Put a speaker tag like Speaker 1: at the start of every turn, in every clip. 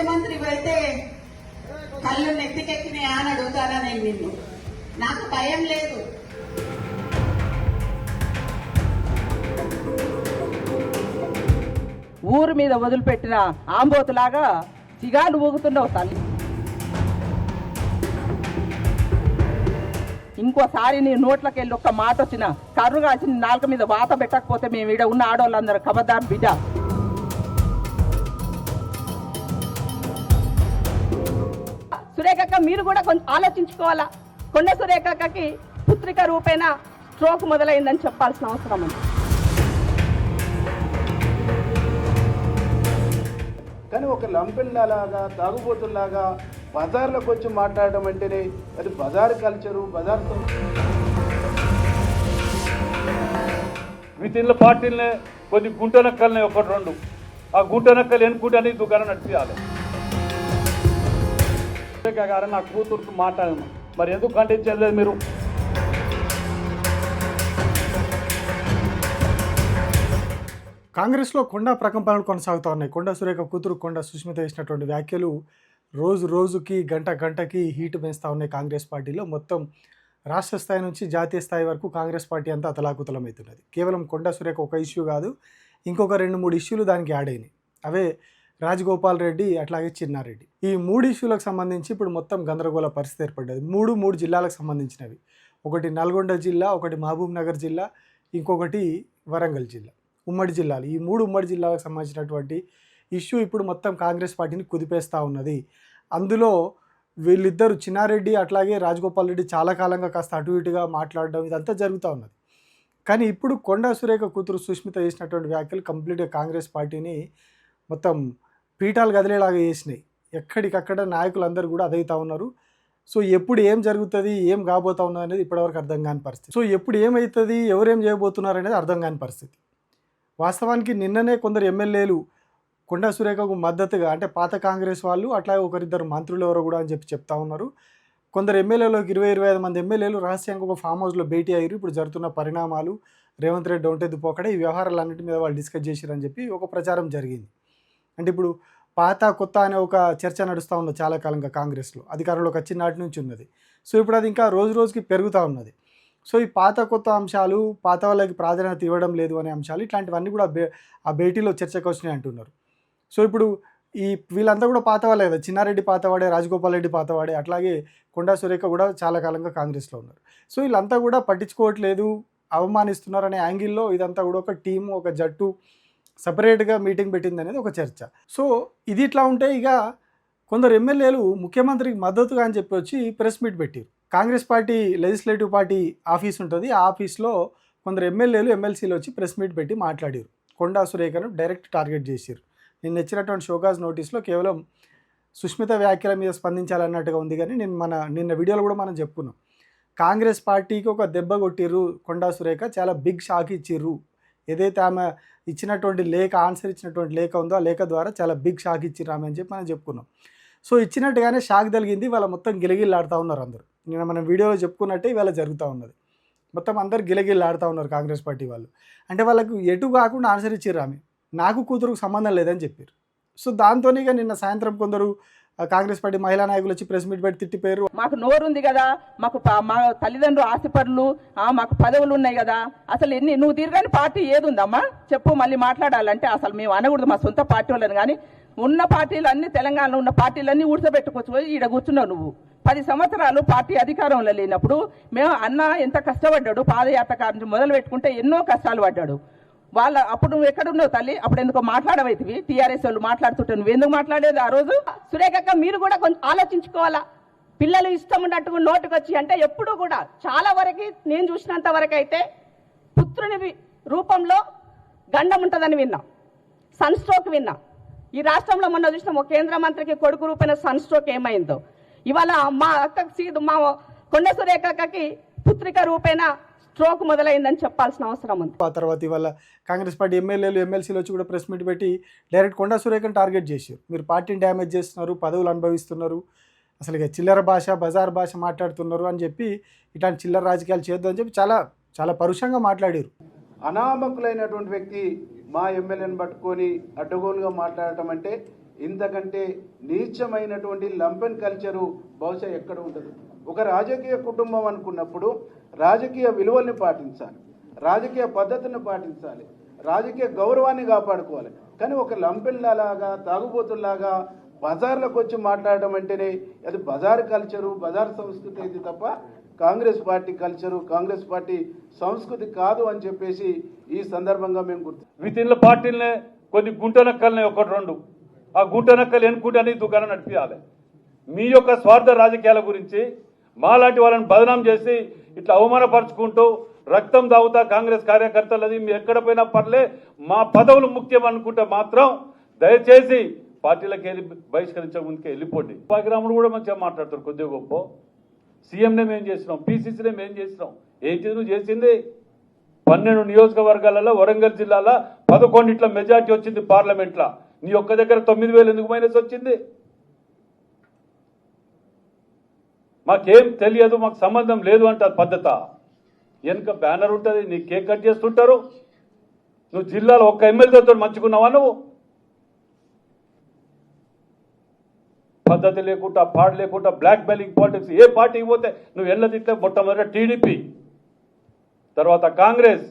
Speaker 1: ముఖ్యమంత్రి అయితే కళ్ళు నెత్తికెక్కినాయా అని అడుగుతానా నేను నిన్ను? నాకు భయం లేదు.
Speaker 2: ఊరు మీద వదిలిపెట్టిన ఆంబోతులాగా సిగాలు ఊగుతున్నావు తల్లి. ఇంకోసారి నీ నోట్లకి వెళ్ళి ఒక్క మాట వచ్చిన కర్రు కాల్చి నాలుక మీద వాత పెట్టకపోతే మేము ఈడ ఉన్న ఆడవాళ్ళందరూ ఖబర్దార్ బిడ్డ. సురేఖక్క మీరు కూడా కొంచెం ఆలోచించుకోవాలా. కొండ సురేఖక్కకి పుత్రిక రూపేణ స్ట్రోక్ మొదలైందని చెప్పాల్సిన అవసరం ఉంది.
Speaker 3: కానీ ఒక లంపెన్లాగా తాగుబోతుల్లాగా బజార్లోకి వచ్చి మాట్లాడడం అంటేనే అది బజార్ కల్చరు, బజార్తో
Speaker 4: వితిన్ల పార్టీలనే కొన్ని గుంట నక్కలనే ఒకటి రెండు, ఆ గుంట నక్కలు ఎన్నుకుంటే దుకాణం నడిపించాలి. గారు నా కూతురుకు మాట్లాడను, మరి ఎందుకు ఖండించలేదు మీరు?
Speaker 5: కాంగ్రెస్లో కొండ ప్రకంపనలు కొనసాగుతూ ఉన్నాయి. కొండ సురేఖ కూతురు కొండ సుష్మిత చేసినటువంటి వ్యాఖ్యలు రోజు రోజుకి గంటకి హీట్ పెంచుతూ ఉన్నాయి కాంగ్రెస్ పార్టీలో. మొత్తం రాష్ట్ర స్థాయి నుంచి జాతీయ స్థాయి వరకు కాంగ్రెస్ పార్టీ అంతా అతలాకుతలమవుతున్నది. కేవలం కొండ సురేఖ ఒక ఇష్యూ కాదు, ఇంకొక 2-3 ఇష్యూలు దానికి యాడ్ అయినాయి. అవే రాజగోపాల్ రెడ్డి అట్లాగే చిన్నారెడ్డి. ఈ 3 ఇష్యూలకు సంబంధించి ఇప్పుడు మొత్తం గందరగోళ పరిస్థితి ఏర్పడ్డది. 3 జిల్లాలకు సంబంధించినవి. ఒకటి నల్గొండ జిల్లా, ఒకటి మహబూబ్ నగర్ జిల్లా, ఇంకొకటి వరంగల్ జిల్లా. ఉమ్మడి జిల్లాలు. ఈ 3 ఉమ్మడి జిల్లాలకు సంబంధించినటువంటి ఇష్యూ ఇప్పుడు మొత్తం కాంగ్రెస్ పార్టీని కుదిపేస్తూ ఉన్నది. అందులో వీళ్ళిద్దరు చిన్నారెడ్డి అట్లాగే రాజగోపాల్ రెడ్డి చాలా కాలంగా కాస్త అటు ఇటుగా మాట్లాడడం ఇదంతా జరుగుతూ ఉన్నది. కానీ ఇప్పుడు కొండ సురేఖ కూతురు సుష్మిత చేసినటువంటి వ్యాఖ్యలు కంప్లీట్గా కాంగ్రెస్ పార్టీని మొత్తం పీఠాలు గదిలేలాగా చేసినాయి. ఎక్కడికక్కడ నాయకులందరూ కూడా అదవుతూ ఉన్నారు. సో ఎప్పుడు ఏం జరుగుతుంది, ఏం కాబోతా ఉన్నది అనేది ఇప్పటివరకు అర్థం కాని పరిస్థితి. సో ఎప్పుడు ఏమవుతుంది, ఎవరేం చేయబోతున్నారు అనేది అర్థం కాని పరిస్థితి. వాస్తవానికి నిన్ననే కొందరు ఎమ్మెల్యేలు కొండ సురేఖకు మద్దతుగా, అంటే పాత కాంగ్రెస్ వాళ్ళు అట్లాగే ఒకరిద్దరు మంత్రులు ఎవరో కూడా అని చెప్తా ఉన్నారు. కొందరు ఎమ్మెల్యేలకు 20-25 మంది ఎమ్మెల్యేలు రహస్యంగా ఒక ఫామ్ హౌస్లో భేటీ అయ్యారు. ఇప్పుడు జరుగుతున్న పరిణామాలు, రేవంత్ రెడ్డి ఒంటెద్దు పోకడే ఈ వ్యవహారాలన్నింటి మీద వాళ్ళు డిస్కస్ చేశారని చెప్పి ఒక ప్రచారం జరిగింది. అంటే ఇప్పుడు పాత కొత్త అనే ఒక చర్చ నడుస్తూ ఉన్నది చాలా కాలంగా కాంగ్రెస్లో, అధికారంలోకి వచ్చిన నాటి నుంచి ఉన్నది. సో ఇప్పుడు అది ఇంకా రోజు రోజుకి పెరుగుతూ ఉన్నది. సో ఈ పాత కొత్త అంశాలు, పాత వాళ్ళకి ప్రాధాన్యత ఇవ్వడం లేదు అనే అంశాలు, ఇట్లాంటివన్నీ కూడా ఆ భేటీలో చర్చకు వచ్చినాయి అంటున్నారు. సో ఇప్పుడు ఈ వీళ్ళంతా కూడా పాత వాళ్ళే కదా, చిన్నారెడ్డి పాతవాడే, రాజగోపాల్ రెడ్డి పాతవాడే, అట్లాగే కొండా సురేఖ కూడా చాలా కాలంగా కాంగ్రెస్లో ఉన్నారు. సో వీళ్ళంతా కూడా పట్టించుకోవట్లేదు, అవమానిస్తున్నారు అనే యాంగిల్లో ఇదంతా కూడా ఒక టీము, ఒక జట్టు సపరేట్గా మీటింగ్ పెట్టింది అనేది ఒక చర్చ. సో ఇది ఇట్లా ఉంటే ఇక కొందరు ఎమ్మెల్యేలు ముఖ్యమంత్రికి మద్దతుగా అని చెప్పి వచ్చి ప్రెస్ మీట్ పెట్టారు. Congress party legislative party office ఉంటుంది, ఆ ఆఫీస్లో కొందరు ఎమ్మెల్యేలు ఎమ్మెల్సీలు వచ్చి ప్రెస్ మీట్ పెట్టి మాట్లాడారు. కొండా సురేఖను డైరెక్ట్ టార్గెట్ చేశారు. నిన్న ఇచ్చినటువంటి షోకాజ్ నోటీస్లో కేవలం సుష్మిత వ్యాఖ్యల మీద స్పందించాలన్నట్టుగా ఉంది. కానీ నిన్న వీడియోలో కూడా మనం చెప్పుకున్నాం, కాంగ్రెస్ పార్టీకి ఒక దెబ్బ కొట్టిర్రు కొండా సురేఖ, చాలా బిగ్ షాక్ ఇచ్చిర్రు. ఏదైతే ఆమె ఇచ్చినటువంటి లేఖ, ఆన్సర్ ఇచ్చినటువంటి లేఖ ఉందో ఆ లేఖ ద్వారా చాలా బిగ్ షాక్ ఇచ్చిర్రు ఆమె అని చెప్పి మనం చెప్పుకున్నాం. సో ఇచ్చినట్టుగానే షాక్ తగిలింది. వాళ్ళ మొత్తం గిలగిల్లాడుతూ ఉన్నారు అందరూ. నిన్న మనం వీడియోలో చెప్పుకున్నట్టే ఇవాళ జరుగుతూ ఉన్నది. మొత్తం అందరు గిలగిల్లాడుతూ ఉన్నారు కాంగ్రెస్ పార్టీ వాళ్ళు. అంటే వాళ్ళకు ఎటు కాకుండా ఆన్సర్ ఇచ్చిర్రు, ఆమె నాకు కూతురుకు సంబంధం లేదని చెప్పారు. సో దాంతోనే ఇక నిన్న సాయంత్రం కొందరు కాంగ్రెస్ పార్టీ మహిళా నాయకులు వచ్చి ప్రెస్ మీట్ పెట్టి తిట్టిపోయారు.
Speaker 2: మాకు నోరు ఉంది కదా, మా తల్లిదండ్రులు ఆస్తిపరులు, మాకు పదవులు ఉన్నాయి కదా, అసలు నువ్వు తిరగని పార్టీ ఏది ఉందమ్మా చెప్పు, మళ్ళీ మాట్లాడాలంటే అసలు మేము అనకూడదు మా సొంత పార్టీ వాళ్ళని. కానీ ఉన్న పార్టీలన్నీ, తెలంగాణలో ఉన్న పార్టీలన్నీ ఊడ్చబెట్టుకోవచ్చు. ఈడ కూర్చున్నావు నువ్వు. 10 సంవత్సరాలు పార్టీ అధికారంలో లేనప్పుడు మేము అన్న ఎంత కష్టపడ్డాడు, పాదయాత్ర నుంచి మొదలు పెట్టుకుంటే ఎన్నో కష్టాలు పడ్డాడు. అప్పుడు నువ్వు ఎక్కడున్నావు తల్లి? అప్పుడు ఎందుకో మాట్లాడవైతివి, టీఆర్ఎస్ వాళ్ళు మాట్లాడుతుంటే నువ్వు ఎందుకు మాట్లాడేది ఆ రోజు? సురేఖక్క మీరు కూడా కొంచెం ఆలోచించుకోవాలా. పిల్లలు ఇష్టం ఉన్నట్టుగా నోటుకు వచ్చి, అంటే ఎప్పుడు కూడా చాలా వరకు నేను చూసినంత వరకు అయితే పుత్రుని రూపంలో గండం ఉంటుందని విన్నా, సన్ స్ట్రోక్ విన్నా. ఈ రాష్ట్రంలో మొన్న చూసిన ఒక కేంద్ర మంత్రికి కొడుకు రూపైన సన్ స్ట్రోక్ ఏమైందో, ఇవాళ మా అక్కకి మా కొండ సురేఖకి పుత్రిక రూపేణ స్ట్రోక్ మొదలైందని చెప్పాల్సిన అవసరం ఉంది.
Speaker 5: ఆ తర్వాత ఇవాళ కాంగ్రెస్ పార్టీ ఎమ్మెల్యేలు ఎమ్మెల్సీలు వచ్చి కూడా ప్రెస్ మీట్ పెట్టి డైరెక్ట్ కొండా సురేఖను టార్గెట్ చేశారు. మీరు పార్టీని డ్యామేజ్ చేస్తున్నారు, పదవులు అనుభవిస్తున్నారు, అసలు ఇక చిల్లర భాష, బజార్ భాష మాట్లాడుతున్నారు అని చెప్పి, ఇట్లాంటి చిల్లర రాజకీయాలు చేయొద్దని చెప్పి చాలా చాలా పరుషంగా మాట్లాడారు.
Speaker 3: అనామకులైనటువంటి వ్యక్తి మా ఎమ్మెల్యేని పట్టుకొని అడ్డగోలుగా మాట్లాడటం అంటే ఇంతకంటే నీచమైనటువంటి లంపెన్ కల్చరు బహుశా ఎక్కడ ఉండదు. ఒక రాజకీయ కుటుంబం అనుకున్నప్పుడు రాజకీయ విలువల్ని పాటించాలి, రాజకీయ పద్ధతిని పాటించాలి, రాజకీయ గౌరవాన్ని కాపాడుకోవాలి. కానీ ఒక లంపెన్లాగా తాగుబోతుల్లాగా బజార్లకు వచ్చి మాట్లాడడం అంటేనే అది బజార్ కల్చరు, బజార్ సంస్కృతి అయితే తప్ప Congress party culture, Congress party సంస్కృతి కాదు అని చెప్పేసి ఈ సందర్భంగా మేము
Speaker 4: వితిన్ల పార్టీలనే కొన్ని గుంటనక్కల్ని ఒకటి రెండు, ఆ గుంటనక్కలు ఎన్నుకుంటే దుకాణం నడిపించాలి. మీ యొక్క స్వార్థ రాజకీయాల గురించి మాలాంటి వాళ్ళని బదనాం చేసి ఇట్లా అవమానపరుచుకుంటూ రక్తం దాగుతా కాంగ్రెస్ కార్యకర్తలది మీరు ఎక్కడ పోయినా పర్లే, మా పదవులు ముఖ్యం అనుకుంటే మాత్రం దయచేసి పార్టీలకు వెళ్ళి బహిష్కరించక ముందుకే వెళ్ళిపోండి. భాగ్యరాముడు కూడా మంచిగా మాట్లాడతారు కొద్దిగా గొప్ప. సీఎంనే మేము చేసినాం, పీసీసీనే మేము చేసినాం. ఏంటి నువ్వు చేసింది? 12 నియోజకవర్గాలలో వరంగల్ జిల్లాలో 11 మెజార్టీ వచ్చింది పార్లమెంట్లో. నీ ఒక్క దగ్గర 9,000 ఎందుకు మైనస్ వచ్చింది? మాకేం తెలియదు, మాకు సంబంధం లేదు అంటారు పద్ధత. వెనుక బ్యానర్ ఉంటుంది, నీ కేక్ కట్ చేస్తుంటారు. నువ్వు జిల్లాలో ఒక్క ఎమ్మెల్యేతో మంచుకున్నావా? నువ్వు పద్ధతి లేకుండా, పాడు లేకుండా, బ్లాక్ మెయిలింగ్ పాలిటిక్స్. ఏ పార్టీకి పోతే నువ్వు ఎల్లదిట్లే మొట్టమొదట టీడీపీ, తర్వాత కాంగ్రెస్,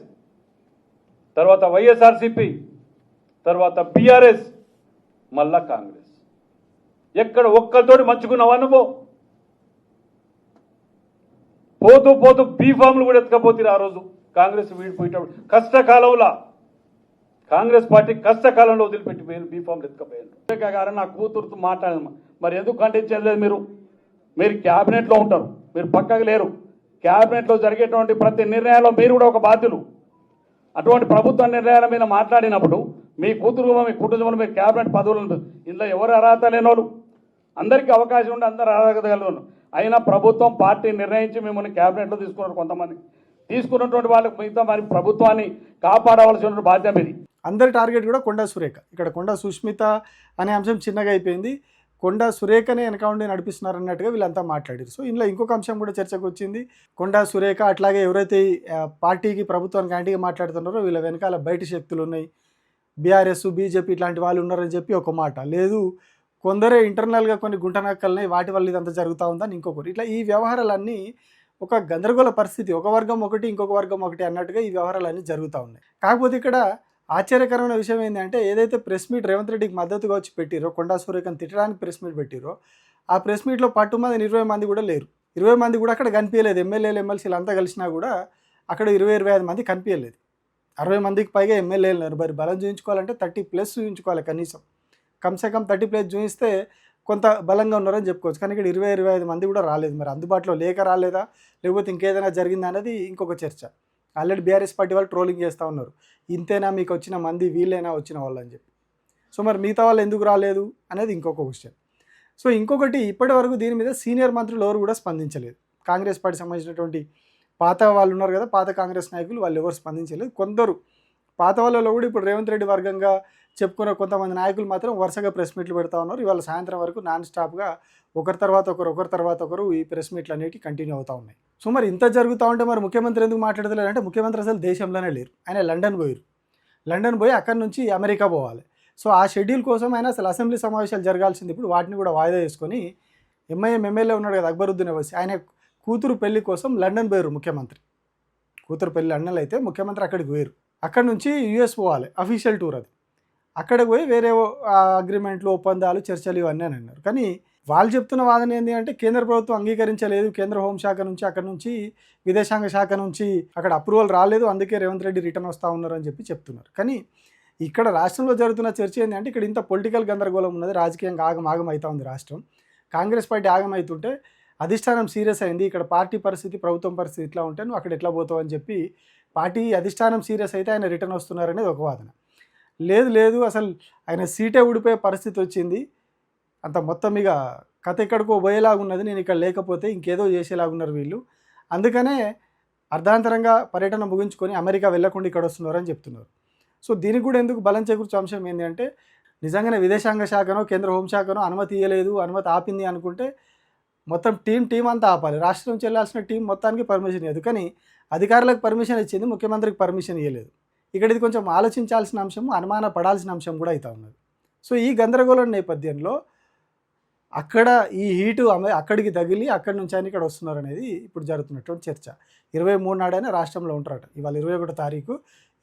Speaker 4: తర్వాత వైఎస్ఆర్సీపీ, తర్వాత బీఆర్ఎస్, మళ్ళా కాంగ్రెస్. ఎక్కడ ఒక్కరితోటి మంచుకున్నావా నువ్వు? పోతూ పోతూ బీఫామ్లు కూడా ఎత్తుకపోతే ఆ రోజు కాంగ్రెస్ వీడిపోయేటప్పుడు కష్టకాలంలో కాంగ్రెస్ పార్టీ కష్టకాలంలో వదిలిపెట్టిపోయారు, బీఫామ్లు ఎత్తుకపోయారు. గారు నా కూతురుతో మాట్లాడమ్మా, మరి ఎందుకు ఖండించలేదు? మీరు క్యాబినెట్లో ఉంటారు, మీరు పక్కకు లేరు. క్యాబినెట్లో జరిగేటువంటి ప్రతి నిర్ణయాల్లో మీరు కూడా ఒక బాధ్యులు. అటువంటి ప్రభుత్వ నిర్ణయాల మీద మాట్లాడినప్పుడు మీ కూతురు, మీ కుటుంబంలో మీరు క్యాబినెట్ పదవులు, ఇందులో ఎవరు అర్హత లేనోళ్ళు, అందరికీ అవకాశం ఉండి అందరూ అర్హత కలిగిన అయినా ప్రభుత్వం పార్టీ నిర్ణయించి మిమ్మల్ని క్యాబినెట్లో తీసుకున్నారు. కొంతమంది తీసుకున్నటువంటి వాళ్ళకి మిగతా మరి ప్రభుత్వాన్ని కాపాడవలసిన బాధ్యత ఇది.
Speaker 5: అందరి టార్గెట్ కూడా కొండా సురేఖ. ఇక్కడ కొండా సుష్మిత అనే అంశం చిన్నగా అయిపోయింది, కొండా సురేఖనే వెనక ఉండి నడిపిస్తున్నారు అన్నట్టుగా వీళ్ళంతా మాట్లాడారు. సో ఇందులో ఇంకొక అంశం కూడా చర్చకు వచ్చింది. కొండా సురేఖ అట్లాగే ఎవరైతే పార్టీకి ప్రభుత్వానికి యాంటీగా మాట్లాడుతున్నారో వీళ్ళ వెనకాల బయట శక్తులు ఉన్నాయి, బీఆర్ఎస్, బీజేపీ ఇట్లాంటి వాళ్ళు ఉన్నారని చెప్పి ఒక మాట. లేదు, కొందరే ఇంటర్నల్గా కొన్ని గుంటనక్కలున్నాయి, వాటి వల్ల ఇదంతా జరుగుతూ ఉందని ఇంకొకరు. ఇట్లా ఈ వ్యవహారాలన్నీ ఒక గందరగోళ పరిస్థితి, ఒక వర్గం ఒకటి ఇంకొక వర్గం ఒకటి అన్నట్టుగా ఈ వ్యవహారాలన్నీ జరుగుతూ ఉన్నాయి. కాకపోతే ఇక్కడ ఆశ్చర్యకరమైన విషయం ఏంటంటే ఏదైతే ప్రెస్ మీట్ రేవంత్ రెడ్డికి మద్దతుగా వచ్చి పెట్టిరో, కొండా సురేఖను తిట్టడానికి ప్రెస్ మీట్ పెట్టిరో, ఆ ప్రెస్ మీట్లో పట్టుమంది 20 మంది కూడా లేరు. 20 మంది కూడా అక్కడ కనిపించలేదు. ఎమ్మెల్యేలు, ఎమ్మెల్సీలు అంతా కలిసినా కూడా అక్కడ 20-25 మంది కనిపించలేదు. 60 మందికి పైగా ఎమ్మెల్యేలు ఉన్నారు. మరి బలం చూపించుకోవాలంటే 30+ చూపించుకోవాలి కనీసం. కమ్సేకం 30+ చూపిస్తే కొంత బలంగా ఉన్నారని చెప్పుకోవచ్చు. కానీ ఇక్కడ 20-25 మంది కూడా రాలేదు. మరి అందుబాటులో లేక రాలేదా, లేకపోతే ఇంకేదైనా జరిగిందా అనేది ఇంకొక చర్చ. ఆల్రెడీ బీఆర్ఎస్ పార్టీ వాళ్ళు ట్రోలింగ్ చేస్తూ ఉన్నారు, ఇంతేనా మీకు వచ్చిన మంది, వీళ్ళైనా వచ్చిన వాళ్ళు అని చెప్పి. సో మరి మిగతా వాళ్ళు ఎందుకు రాలేదు అనేది ఇంకొక క్వశ్చన్. సో ఇంకొకటి, ఇప్పటి వరకు దీని మీద సీనియర్ మంత్రులు ఎవరు కూడా స్పందించలేదు. కాంగ్రెస్ పార్టీ సంబంధించినటువంటి పాత వాళ్ళు ఉన్నారు కదా, పాత కాంగ్రెస్ నాయకులు, వాళ్ళు ఎవరు స్పందించలేదు. కొందరు పాత వాళ్ళలో కూడా ఇప్పుడు రేవంత్ రెడ్డి వర్గంగా చెప్పుకున్న కొంతమంది నాయకులు మాత్రం వరుసగా ప్రెస్ మీట్లు పెడతా ఉన్నారు. ఇవాళ సాయంత్రం వరకు నాన్ స్టాప్గా ఒకరి తర్వాత ఒకరు ఈ ప్రెస్ మీట్లు అనేవి కంటిన్యూ అవుతూ ఉన్నాయి. సో మరి ఇంత జరుగుతూ ఉంటే మరి ముఖ్యమంత్రి ఎందుకు మాట్లాడతలేరు అంటే, ముఖ్యమంత్రి అసలు దేశంలోనే లేరు. ఆయన లండన్ పోయి అక్కడి నుంచి అమెరికా పోవాలి. సో ఆ షెడ్యూల్ కోసం ఆయన అసలు అసెంబ్లీ సమావేశాలు జరగాల్సింది ఇప్పుడు వాటిని కూడా వాయిదా చేసుకొని, ఎంఐఎం ఎమ్మెల్యే ఉన్నాడు కదా అక్బరుద్దీన్ ఓవైసీ, ఆయన కూతురు పెళ్లి కోసం లండన్ పోయారు ముఖ్యమంత్రి. కూతురు పెళ్లి లండన్లో అయితే ముఖ్యమంత్రి అక్కడికి పోయారు. అక్కడి నుంచి యుఎస్ పోవాలి, అఫీషియల్ టూర్ అది. అక్కడికి పోయి వేరే అగ్రిమెంట్లు, ఒప్పందాలు, చర్చలు ఇవన్నీ అని అన్నారు. కానీ వాళ్ళు చెప్తున్న వాదన ఏంటి అంటే, కేంద్ర ప్రభుత్వం అంగీకరించలేదు, కేంద్ర హోంశాఖ నుంచి, అక్కడ నుంచి విదేశాంగ శాఖ నుంచి అక్కడ అప్రూవల్ రాలేదు, అందుకే రేవంత్ రెడ్డి రిటర్న్ వస్తూ ఉన్నారు అని చెప్పి చెప్తున్నారు. కానీ ఇక్కడ రాష్ట్రంలో జరుగుతున్న చర్చ ఏంటంటే, ఇక్కడ ఇంత పొలిటికల్ గందరగోళం ఉన్నది, రాజకీయంగా ఆగం అవుతా ఉంది రాష్ట్రం. కాంగ్రెస్ పార్టీ ఆగమవుతుంటే అధిష్టానం సీరియస్ అయింది, ఇక్కడ పార్టీ పరిస్థితి, ప్రభుత్వం పరిస్థితి ఇట్లా ఉంటే నువ్వు అక్కడ ఎట్లా పోతావు అని చెప్పి పార్టీ అధిష్టానం సీరియస్ అయితే ఆయన రిటర్న్ వస్తున్నారనేది ఒక వాదన. లేదు అసలు ఆయన సీటే ఊడిపోయే పరిస్థితి వచ్చింది, అంత మొత్తం ఇక కథ ఎక్కడికో పోయేలాగున్నది, నేను ఇక్కడ లేకపోతే ఇంకేదో చేసేలాగున్నారు వీళ్ళు, అందుకనే అర్ధాంతరంగా పర్యటన ముగించుకొని అమెరికా వెళ్ళకుండా ఇక్కడ వస్తున్నారని చెప్తున్నారు. సో దీనికి కూడా ఎందుకు బలం చేకూర్చే అంశం ఏంటి అంటే, నిజంగానే విదేశాంగ శాఖనో కేంద్ర హోంశాఖనో అనుమతి ఇవ్వలేదు, అనుమతి ఆపింది అనుకుంటే మొత్తం టీం అంతా ఆపాలి. రాష్ట్రం నుంచి వెళ్ళాల్సిన టీం మొత్తానికి పర్మిషన్ ఇవ్వదు, కానీ అధికారులకు పర్మిషన్ ఇచ్చింది, ముఖ్యమంత్రికి పర్మిషన్ ఇవ్వలేదు. ఇక్కడ ఇది కొంచెం ఆలోచించాల్సిన అంశము, అనుమాన పడాల్సిన అంశం కూడా అవుతా ఉన్నది. సో ఈ గందరగోళం నేపథ్యంలో అక్కడ ఈ హీటు అక్కడికి తగిలి అక్కడి నుంచి ఆయన ఇక్కడ వస్తున్నారు అనేది ఇప్పుడు జరుగుతున్నటువంటి చర్చ. 23 నాడైనా రాష్ట్రంలో ఉంటారట. ఇవాళ 21 తారీఖు,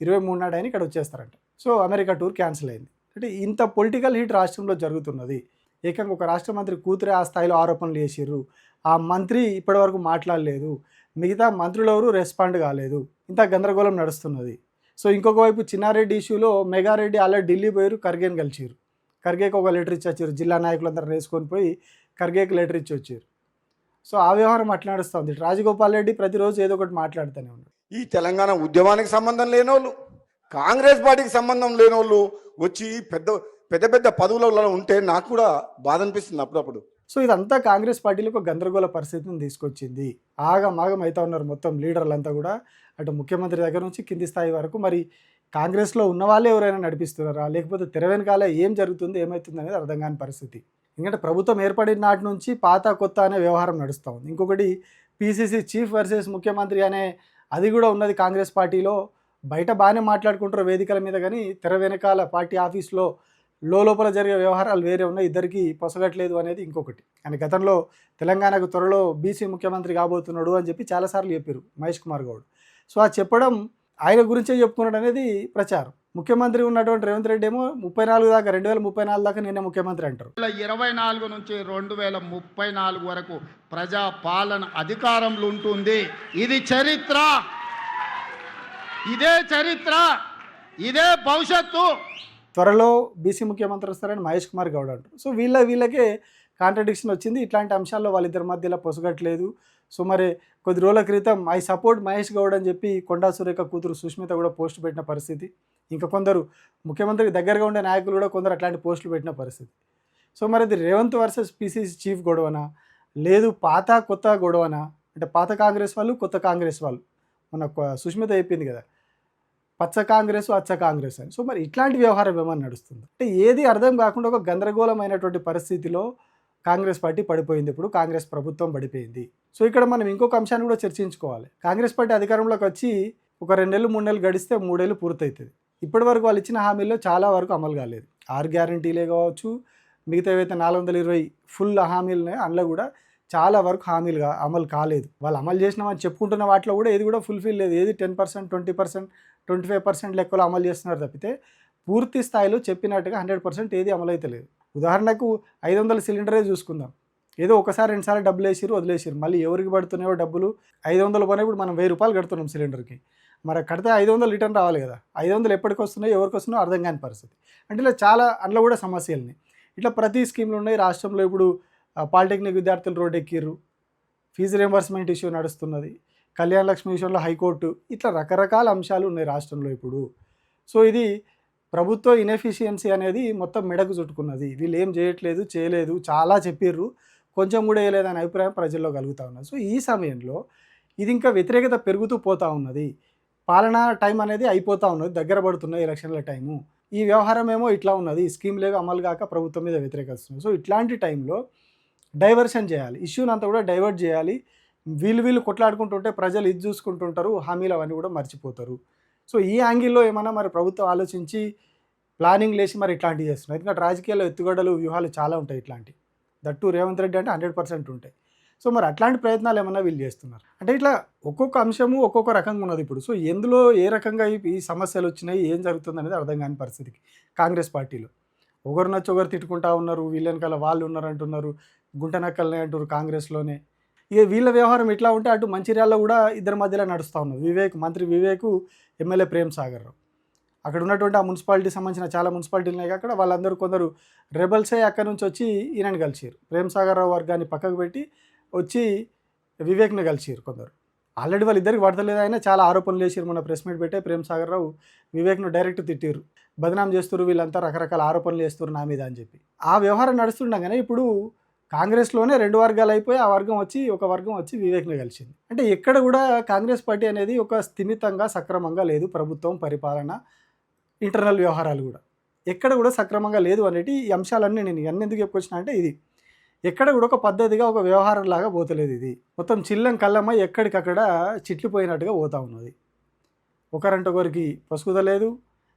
Speaker 5: 23 నాడైనా ఇక్కడ వచ్చేస్తారంట. సో అమెరికా టూర్ క్యాన్సిల్ అయింది. అంటే ఇంత పొలిటికల్ హీట్ రాష్ట్రంలో జరుగుతున్నది. ఏకంగా ఒక రాష్ట్ర మంత్రి కూతురే ఆ స్థాయిలో ఆరోపణలు చేసిర్రు. ఆ మంత్రి ఇప్పటివరకు మాట్లాడలేదు. మిగతా మంత్రులు ఎవరు రెస్పాండ్ కాలేదు. ఇంత గందరగోళం నడుస్తున్నది. సో ఇంకొక వైపు చిన్నారెడ్డి ఇష్యూలో మెగారెడ్డి ఆల్రెడీ ఢిల్లీ పోయారు, ఖర్గేని కలిసిరు. ఖర్గేకి ఒక లెటర్ ఇచ్చి వచ్చారు. జిల్లా నాయకులందరూ వేసుకొని పోయి ఖర్గేకి లెటర్ ఇచ్చి వచ్చారు. సో ఆ వ్యవహారం అట్లా నడుస్తుంది. రాజగోపాల్ రెడ్డి ప్రతిరోజు ఏదో ఒకటి మాట్లాడుతూనే ఉన్నాడు.
Speaker 6: ఈ తెలంగాణ ఉద్యమానికి సంబంధం లేనోళ్ళు, కాంగ్రెస్ పార్టీకి సంబంధం లేనోళ్ళు వచ్చి పెద్ద పెద్ద పెద్ద పదవులలో ఉంటే నాకు కూడా బాధ అనిపిస్తుంది అప్పుడప్పుడు.
Speaker 5: సో ఇదంతా కాంగ్రెస్ పార్టీలో ఒక గందరగోళ పరిస్థితిని తీసుకొచ్చింది. ఆగమాగం అవుతా ఉన్నారు మొత్తం లీడర్లంతా కూడా. అటు ముఖ్యమంత్రి దగ్గర నుంచి కింది స్థాయి వరకు. మరి కాంగ్రెస్లో ఉన్న వాళ్ళే ఎవరైనా నడిపిస్తున్నారా, లేకపోతే తెర వెనకాల ఏం జరుగుతుంది, ఏమవుతుంది అనేది అర్థం కాని పరిస్థితి. ఎందుకంటే ప్రభుత్వం ఏర్పడిన నాటి నుంచి పాత కొత్త అనే వ్యవహారం నడుస్తూ ఉంది. ఇంకొకటి పీసీసీ చీఫ్ వర్సెస్ ముఖ్యమంత్రి అనే అది కూడా ఉన్నది కాంగ్రెస్ పార్టీలో. బయట బాగానే మాట్లాడుకుంటారు వేదికల మీద, కానీ తెర వెనకాల పార్టీ ఆఫీస్లో లోపల జరిగే వ్యవహారాలు వేరే ఉన్నాయి. ఇద్దరికి పొసగట్లేదు అనేది ఇంకొకటి. ఆయన గతంలో తెలంగాణకు త్వరలో బీసీ ముఖ్యమంత్రి కాబోతున్నాడు అని చెప్పి చాలాసార్లు చెప్పారు మహేష్ కుమార్ గౌడ్. సో అది చెప్పడం ఆయన గురించే చెప్పుకున్నాడు అనేది ప్రచారం. ముఖ్యమంత్రి ఉన్నటువంటి రేవంత్ రెడ్డి ఏమో 34 దాకా 2034 దాకా నేనే ముఖ్యమంత్రి అంటారు.
Speaker 7: 2024 నుంచి 2034 వరకు ప్రజా పాలన అధికారంలో ఉంటుంది. ఇది చరిత్ర, ఇదే చరిత్ర, ఇదే భవిష్యత్తు.
Speaker 5: త్వరలో బీసీ ముఖ్యమంత్రి వస్తారని మహేష్ కుమార్ గౌడ్ అంటారు. సో వీళ్ళకే కాంట్రడిక్షన్ వచ్చింది. ఇట్లాంటి అంశాల్లో వాళ్ళిద్దరి మధ్యలో పొసగట్లేదు. సో మరి కొద్ది రోజుల క్రితం ఐ సపోర్ట్ మహేష్ గౌడ్ అని చెప్పి కొండా సురేఖ కూతురు సుష్మిత కూడా పోస్టు పెట్టిన పరిస్థితి. ఇంకా కొందరు ముఖ్యమంత్రికి దగ్గరగా ఉండే నాయకులు కూడా కొందరు అట్లాంటి పోస్టులు పెట్టిన పరిస్థితి. సో మరి ఇది రేవంత్ వర్సెస్ పీసీసీ చీఫ్ గొడవనా, లేదు పాత కొత్త గొడవనా? అంటే పాత కాంగ్రెస్ వాళ్ళు, కొత్త కాంగ్రెస్ వాళ్ళు. మన సుష్మిత చెప్పింది కదా, పచ్చ కాంగ్రెస్, అచ్చ కాంగ్రెస్ అని. సో మరి ఇట్లాంటి వ్యవహారం ఏమన్నా నడుస్తుంది అంటే ఏది అర్థం కాకుండా ఒక గందరగోళమైనటువంటి పరిస్థితిలో కాంగ్రెస్ పార్టీ పడిపోయింది. ఇప్పుడు కాంగ్రెస్ ప్రభుత్వం పడిపోయింది. సో ఇక్కడ మనం ఇంకొక అంశాన్ని కూడా చర్చించుకోవాలి. కాంగ్రెస్ పార్టీ అధికారంలోకి వచ్చి ఒక 2 నెలలు 3 నెలలు గడిస్తే 3 ఏళ్ళు పూర్తవుతుంది. ఇప్పటి వరకు వాళ్ళు ఇచ్చిన హామీల్లో చాలా వరకు అమలు కాలేదు. 6 గ్యారంటీలే కావచ్చు, మిగతా ఏవైతే 420 ఫుల్ హామీలు ఉన్నాయో అందులో కూడా చాలా వరకు హామీలుగా అమలు కాలేదు. వాళ్ళు అమలు చేసినామని చెప్పుకుంటున్న వాటిలో కూడా ఏది కూడా ఫుల్ఫిల్ లేదు. ఏది 10%, 20%, 25% లెక్కలో అమలు చేస్తున్నారు తప్పితే పూర్తి స్థాయిలో చెప్పినట్టుగా 100% ఏది అమలు అయితే లేదు. ఉదాహరణకు 500 సిలిండరే చూసుకుందాం. ఏదో ఒకసారి 2 సార్లు డబ్బులు వేసిరు, వదిలేసిరు. మళ్ళీ ఎవరికి పడుతున్నాయో డబ్బులు 500 పోయినా ఇప్పుడు మనం 1000 రూపాయలు కడుతున్నాం సిలిండర్కి. మరి కడితే 500 రిటర్న్ రావాలి కదా. 500 ఎప్పటికి వస్తున్నాయో ఎవరికి వస్తున్నాయో అర్థం కాని పరిస్థితి. అంటే ఇలా చాలా అందులో కూడా సమస్యలని ఇట్లా ప్రతి స్కీమ్లు ఉన్నాయి రాష్ట్రంలో. ఇప్పుడు పాలిటెక్నిక్ విద్యార్థులు రోడ్డు ఎక్కిర్రు, ఫీజు రియంబర్స్మెంట్ ఇష్యూ నడుస్తున్నది, కళ్యాణ లక్ష్మి విషయంలో హైకోర్టు, ఇట్లా రకరకాల అంశాలు ఉన్నాయి రాష్ట్రంలో ఇప్పుడు. సో ఇది ప్రభుత్వ ఇన్ఎఫిషియన్సీ అనేది మొత్తం మెడకు చుట్టుకున్నది. వీళ్ళు ఏం చేయలేదు, చాలా చెప్పిర్రు, కొంచెం కూడా వేయలేదనే అభిప్రాయం ప్రజల్లో కలుగుతూ ఉన్నది. సో ఈ సమయంలో ఇది ఇంకా వ్యతిరేకత పెరుగుతూ పోతూ ఉన్నది. పాలనా టైం అనేది అయిపోతూ ఉన్నది, దగ్గర పడుతున్నది ఎలక్షన్ల టైము. ఈ వ్యవహారం ఏమో ఇట్లా ఉన్నది, స్కీమ్లేవి అమలు కాక ప్రభుత్వం మీద వ్యతిరేకిస్తుంది. సో ఇట్లాంటి టైంలో డైవర్షన్ చేయాలి, ఇష్యూని అంతా కూడా డైవర్ట్ చేయాలి. వీళ్ళు కొట్లాడుకుంటుంటే ప్రజలు ఇది చూసుకుంటుంటారు, హామీలు అవన్నీ కూడా మర్చిపోతారు. సో ఈ యాంగిల్లో ఏమన్నా మరి ప్రభుత్వం ఆలోచించి ప్లానింగ్ లేచి మరి ఇట్లాంటివి చేస్తున్నారు. ఎందుకంటే రాజకీయాల్లో ఎత్తుగడలు వ్యూహాలు చాలా ఉంటాయి. ఇట్లాంటి దట్టు రేవంత్ రెడ్డి అంటే 100% ఉంటాయి. సో మరి అట్లాంటి ప్రయత్నాలు ఏమన్నా వీళ్ళు చేస్తున్నారు అంటే ఇట్లా ఒక్కొక్క అంశము ఒక్కొక్క రకంగా ఉన్నది ఇప్పుడు. సో ఎందులో ఏ రకంగా ఈ సమస్యలు వచ్చినాయి, ఏం జరుగుతుంది అనేది అర్థం కాని పరిస్థితికి కాంగ్రెస్ పార్టీలో ఒకరు నచ్చి ఒకరు తిట్టుకుంటా ఉన్నారు. వీళ్ళ వెనకాల వాళ్ళు ఉన్నారు అంటున్నారు, గుంట నక్కల్నే అంటారు కాంగ్రెస్లోనే. ఇక వీళ్ళ వ్యవహారం ఎట్లా ఉంటే అటు మంచిర్యాలలో కూడా ఇద్దరి మధ్యలో నడుస్తూ ఉన్నది. మంత్రి వివేక్, ఎమ్మెల్యే ప్రేమ్ సాగర్ రావు. అక్కడ ఉన్నటువంటి ఆ మున్సిపాలిటీకి సంబంధించిన చాలా మున్సిపాలిటీలు ఉన్నాయి. అక్కడ వాళ్ళందరూ కొందరు రెబల్సే అక్కడి నుంచి వచ్చి ఈయనని కలిసారు. ప్రేమ్ సాగర్ రావు వర్గాన్ని పక్కకు పెట్టి వచ్చి వివేక్ని కలిసారు కొందరు. ఆల్రెడీ వాళ్ళిద్దరికి పడతలేదు. ఆయన చాలా ఆరోపణలు చేసారు. మొన్న ప్రెస్ మీట్ పెట్టే ప్రేమ్ సాగర్ రావు వివేక్ను డైరెక్ట్ తిట్టారు, బదనాం చేస్తారు, వీళ్ళంతా రకరకాల ఆరోపణలు చేస్తారు నా మీద అని చెప్పి. ఆ వ్యవహారం నడుస్తుండగానే ఇప్పుడు కాంగ్రెస్లోనే 2 వర్గాలు అయిపోయి ఆ వర్గం వచ్చి ఒక వర్గం వచ్చి వివేక్ని కలిసింది. అంటే ఎక్కడ కూడా కాంగ్రెస్ పార్టీ అనేది ఒక స్థిమితంగా సక్రమంగా లేదు. ప్రభుత్వం, పరిపాలన, ఇంటర్నల్ వ్యవహారాలు కూడా ఎక్కడ కూడా సక్రమంగా లేదు అనేటి ఈ అంశాలన్నీ నేను ఎందుకు చెప్పుకొచ్చినా అంటే ఇది ఎక్కడ కూడా ఒక పద్ధతిగా ఒక వ్యవహారం లాగా పోతలేదు. ఇది మొత్తం చిల్లం కల్లమ్మ ఎక్కడికక్కడ చిట్లిపోయినట్టుగా పోతూ ఉన్నది. ఒకరంటే ఒకరికి పసుకుదలేదు,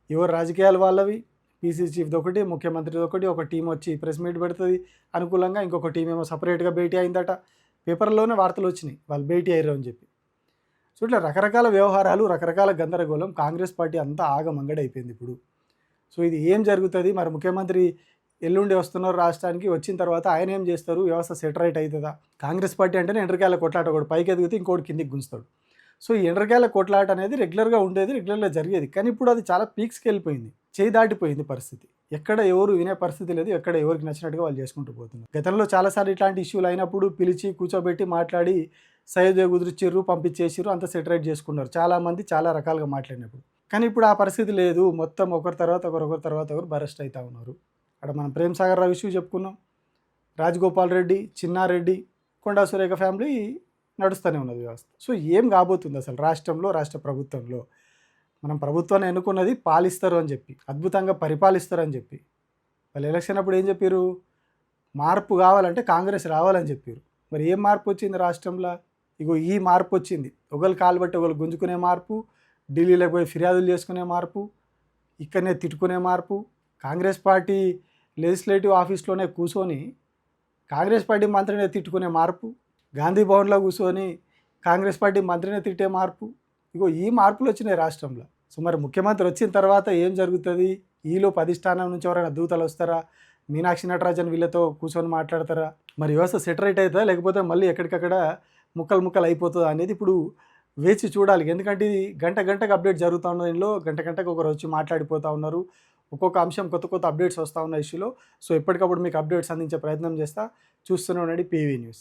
Speaker 5: ఎవరు రాజకీయాలు వాళ్ళవి, పీసీ చీఫ్ది ఒకటి, ముఖ్యమంత్రిది ఒకటి, ఒక టీం వచ్చి ప్రెస్ మీట్ పెడుతుంది అనుకూలంగా, ఇంకొక టీం ఏమో సపరేట్గా భేటీ అయిందట. పేపర్లోనే వార్తలు వచ్చినాయి వాళ్ళు భేటీ అయ్యారు అని చెప్పి. సో ఇట్లా రకరకాల వ్యవహారాలు, రకరకాల గందరగోళం. కాంగ్రెస్ పార్టీ అంతా ఆగమంగడైపోయింది ఇప్పుడు. సో ఇది ఏం జరుగుతుంది మరి? ముఖ్యమంత్రి ఎల్లుండి వస్తున్నారు రాష్ట్రానికి, వచ్చిన తర్వాత ఆయన ఏం చేస్తారు? వ్యవస్థ సెటరైట్ అవుతుందా? కాంగ్రెస్ పార్టీ అంటేనే ఎండ్రకాయల కొట్లాట, ఒకటి పైకి ఎదిగితే ఇంకోటి కిందికి గుంచుతాడు. సో ఈ ఎండ్రకాయల కొట్లాట అనేది రెగ్యులర్గా ఉండేది, రెగ్యులర్గా జరిగేది. కానీ ఇప్పుడు అది చాలా పీక్స్కి వెళ్ళిపోయింది, చేయి దాటిపోయింది పరిస్థితి. ఎక్కడ ఎవరు వినే పరిస్థితి లేదు, ఎక్కడ ఎవరికి నచ్చినట్టుగా వాళ్ళు చేసుకుంటూ పోతున్నారు. గతంలో చాలాసార్లు ఇట్లాంటి ఇష్యూలు అయినప్పుడు పిలిచి కూర్చోబెట్టి మాట్లాడి సైజు కుదిరిచ్చిర్రు, పంపించేసిర్రు, అంతా సెటరైట్ చేసుకున్నారు చాలామంది చాలా రకాలుగా మాట్లాడినప్పుడు. కానీ ఇప్పుడు ఆ పరిస్థితి లేదు. మొత్తం ఒకరి తర్వాత ఒకరు బరెస్ట్ అవుతూ ఉన్నారు. అక్కడ మనం ప్రేమ్ సాగర్ రావు ఇష్యూ చెప్పుకున్నాం, రాజగోపాల్ రెడ్డి, చిన్నారెడ్డి, కొండా సురేఖ ఫ్యామిలీ నడుస్తూనే ఉన్నది వ్యవస్థ. సో ఏం కాబోతుంది అసలు రాష్ట్రంలో, రాష్ట్ర ప్రభుత్వంలో? మనం ప్రభుత్వాన్ని ఎన్నుకున్నది పాలిస్తారు అని చెప్పి, అద్భుతంగా పరిపాలిస్తారు అని చెప్పి. వాళ్ళు ఎలక్షన్ అప్పుడు ఏం చెప్పారు? మార్పు కావాలంటే కాంగ్రెస్ రావాలని చెప్పారు. మరి ఏం మార్పు వచ్చింది రాష్ట్రంలో? ఇగో ఈ మార్పు వచ్చింది. ఒకరు కాలు బట్టి ఒకరు గుంజుకునే మార్పు, ఢిల్లీలోకి పోయి ఫిర్యాదులు చేసుకునే మార్పు, ఇక్కడనే తిట్టుకునే మార్పు. కాంగ్రెస్ పార్టీ లెజిస్లేటివ్ ఆఫీస్లోనే కూర్చొని కాంగ్రెస్ పార్టీ మంత్రినే తిట్టుకునే మార్పు, గాంధీ భవన్లో కూర్చొని కాంగ్రెస్ పార్టీ మంత్రినే తిట్టే మార్పు. ఇగో ఈ మార్పులు వచ్చినాయి రాష్ట్రంలో. సో మరి ముఖ్యమంత్రి వచ్చిన తర్వాత ఏం జరుగుతుంది? ఈలోపు అధిష్టానం నుంచి ఎవరైనా దూతలు వస్తారా? మీనాక్షి నటరాజన్ వీళ్ళతో కూర్చొని మాట్లాడతారా? మరి వ్యవస్థ సెటరైట్ అవుతుందా, లేకపోతే మళ్ళీ ఎక్కడికక్కడ ముక్కలు అయిపోతుందా అనేది ఇప్పుడు వేచి చూడాలి. ఎందుకంటే ఇది గంటకు అప్డేట్ జరుగుతూ ఉన్న దీనిలో, గంటకు ఒకరు వచ్చి మాట్లాడిపోతూ ఉన్నారు. ఒక్కొక్క అంశం కొత్త అప్డేట్స్ వస్తూ ఉన్న ఇష్యూలో. సో ఎప్పటికప్పుడు మీకు అప్డేట్స్ అందించే ప్రయత్నం చేస్తా. చూస్తూనే ఉండండి PV న్యూస్.